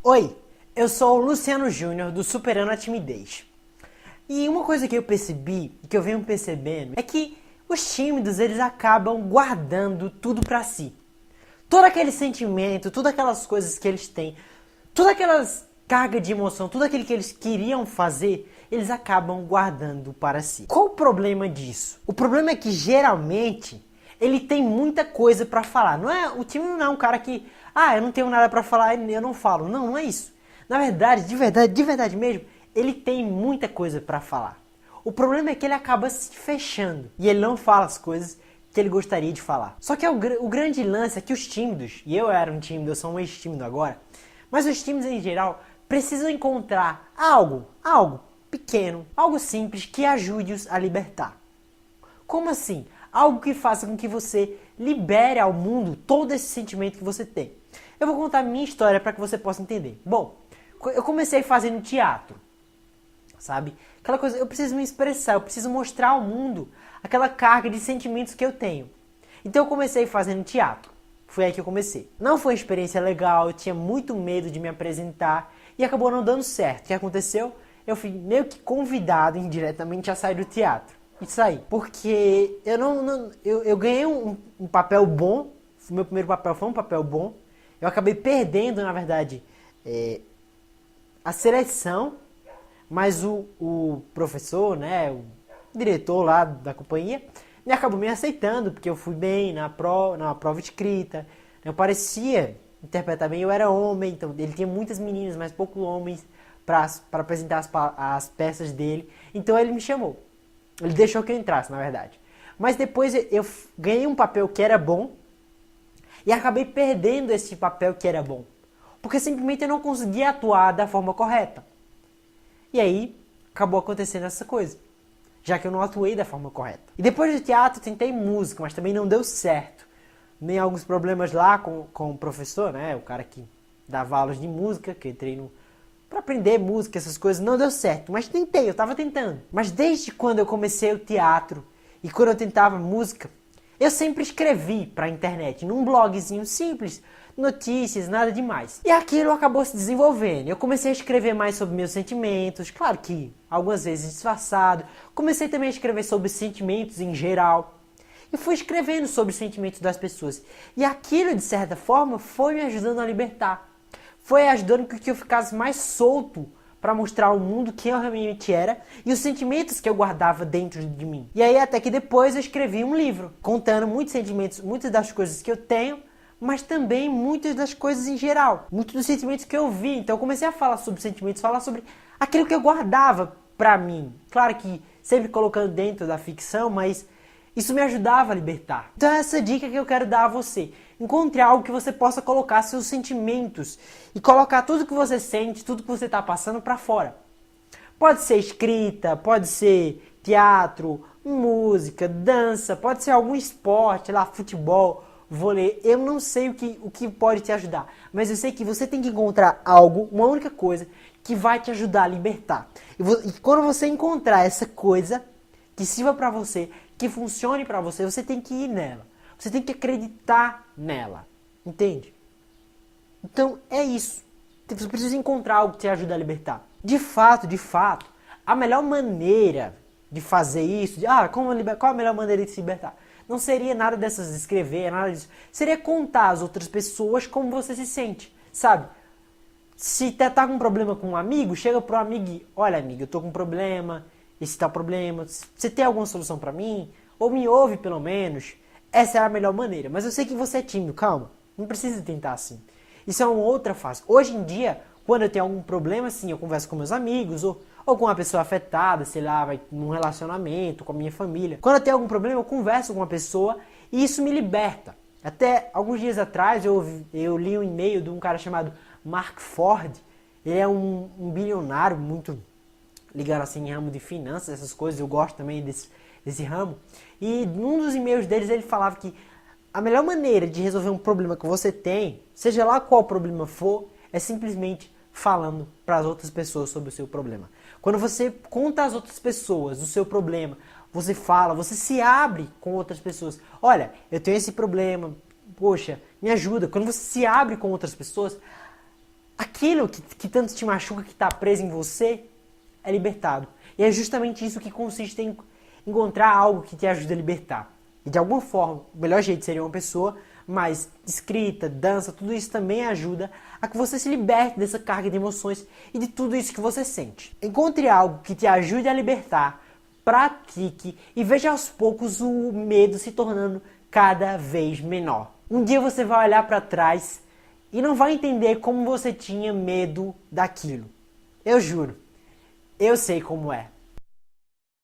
Oi, eu sou o Luciano Júnior do Superando a Timidez. E uma coisa que eu percebi, que eu venho percebendo, é que os tímidos eles acabam guardando tudo pra si. Todo aquele sentimento, todas aquelas coisas que eles têm, todas aquelas cargas de emoção, tudo aquilo que eles queriam fazer, eles acabam guardando para si. Qual o problema disso? O problema é que geralmente ele tem muita coisa pra falar. O tímido não é um cara que, eu não tenho nada pra falar, eu não falo. Não, não é isso. Na verdade, de verdade mesmo, ele tem muita coisa pra falar. O problema é que ele acaba se fechando e ele não fala as coisas que ele gostaria de falar. Só que o grande lance é que os tímidos, e eu era um tímido, eu sou um ex-tímido agora, mas os tímidos em geral precisam encontrar algo pequeno, algo simples que ajude-os a libertar. Como assim? Algo que faça com que você libere ao mundo todo esse sentimento que você tem. Eu vou contar a minha história para que você possa entender. Bom, eu comecei fazendo teatro, sabe? Aquela coisa, eu preciso me expressar, eu preciso mostrar ao mundo aquela carga de sentimentos que eu tenho. Então eu comecei fazendo teatro. Foi aí que eu comecei. Não foi uma experiência legal, eu tinha muito medo de me apresentar e acabou não dando certo. O que aconteceu? Eu fui meio que convidado indiretamente a sair do teatro. Isso aí. Porque eu ganhei um papel bom. O meu primeiro papel foi um papel bom. Eu acabei perdendo, na verdade, a seleção. Mas o professor, né, o diretor lá da companhia, me acabou me aceitando. Porque eu fui bem na prova escrita. Eu parecia interpretar bem. Eu era homem, então ele tinha muitas meninas, mas poucos homens para apresentar as peças dele. Então ele me chamou. Ele deixou que eu entrasse, na verdade. Mas depois eu ganhei um papel que era bom e acabei perdendo esse papel que era bom. Porque simplesmente eu não conseguia atuar da forma correta. E aí acabou acontecendo essa coisa. Já que eu não atuei da forma correta. E depois do teatro eu tentei música, mas também não deu certo. Nem alguns problemas lá com o professor, né? O cara que dava aulas de música, que eu entrei para aprender música, essas coisas, não deu certo. Mas tentei, eu tava tentando. Mas desde quando eu comecei o teatro e quando eu tentava música, eu sempre escrevi pra internet, num blogzinho simples, notícias, nada demais. E aquilo acabou se desenvolvendo. Eu comecei a escrever mais sobre meus sentimentos, claro que algumas vezes disfarçado. Comecei também a escrever sobre sentimentos em geral. E fui escrevendo sobre os sentimentos das pessoas. E aquilo, de certa forma, foi me ajudando a libertar. Foi ajudando que eu ficasse mais solto para mostrar ao mundo quem eu realmente era e os sentimentos que eu guardava dentro de mim. E aí até que depois eu escrevi um livro contando muitos sentimentos, muitas das coisas que eu tenho, mas também muitas das coisas em geral, muitos dos sentimentos que eu vi. Então eu comecei a falar sobre sentimentos, falar sobre aquilo que eu guardava para mim. Claro que sempre colocando dentro da ficção, mas isso me ajudava a libertar. Então essa dica que eu quero dar a você. Encontre algo que você possa colocar seus sentimentos e colocar tudo que você sente, tudo que você está passando para fora. Pode ser escrita, pode ser teatro, música, dança, pode ser algum esporte, lá, futebol, vôlei. Eu não sei o que pode te ajudar, mas eu sei que você tem que encontrar algo, uma única coisa, que vai te ajudar a libertar. E quando você encontrar essa coisa que sirva para você, que funcione para você, você tem que ir nela. Você tem que acreditar nela. Entende? Então é isso. Você precisa encontrar algo que te ajude a libertar. De fato, a melhor maneira de fazer isso, qual a melhor maneira de se libertar? Não seria nada dessas de escrever, nada disso. Seria contar às outras pessoas como você se sente. Sabe? Se tá com um problema com um amigo, chega pro amigo e olha, amigo, eu tô com um problema, esse tal problema. Você tem alguma solução pra mim? Ou me ouve pelo menos. Essa é a melhor maneira. Mas eu sei que você é tímido, calma. Não precisa tentar assim. Isso é uma outra fase. Hoje em dia, quando eu tenho algum problema, assim, eu converso com meus amigos, ou com uma pessoa afetada, sei lá, vai num relacionamento, com a minha família. Quando eu tenho algum problema, eu converso com uma pessoa e isso me liberta. Até alguns dias atrás, eu li um e-mail de um cara chamado Mark Ford. Ele é um bilionário muito ligado assim em ramo de finanças, essas coisas. Eu gosto também desse ramo. E num dos e-mails deles ele falava que a melhor maneira de resolver um problema que você tem, seja lá qual problema for, é simplesmente falando para as outras pessoas sobre o seu problema. Quando você conta às outras pessoas o seu problema, você fala, você se abre com outras pessoas. Olha, eu tenho esse problema, poxa, me ajuda. Quando você se abre com outras pessoas, aquilo que tanto te machuca, que está preso em você, é libertado. E é justamente isso que consiste em encontrar algo que te ajude a libertar. E de alguma forma, o melhor jeito seria uma pessoa, mas escrita, dança, tudo isso também ajuda a que você se liberte dessa carga de emoções e de tudo isso que você sente. Encontre algo que te ajude a libertar, pratique e veja aos poucos o medo se tornando cada vez menor. Um dia você vai olhar para trás e não vai entender como você tinha medo daquilo. Eu juro, eu sei como é.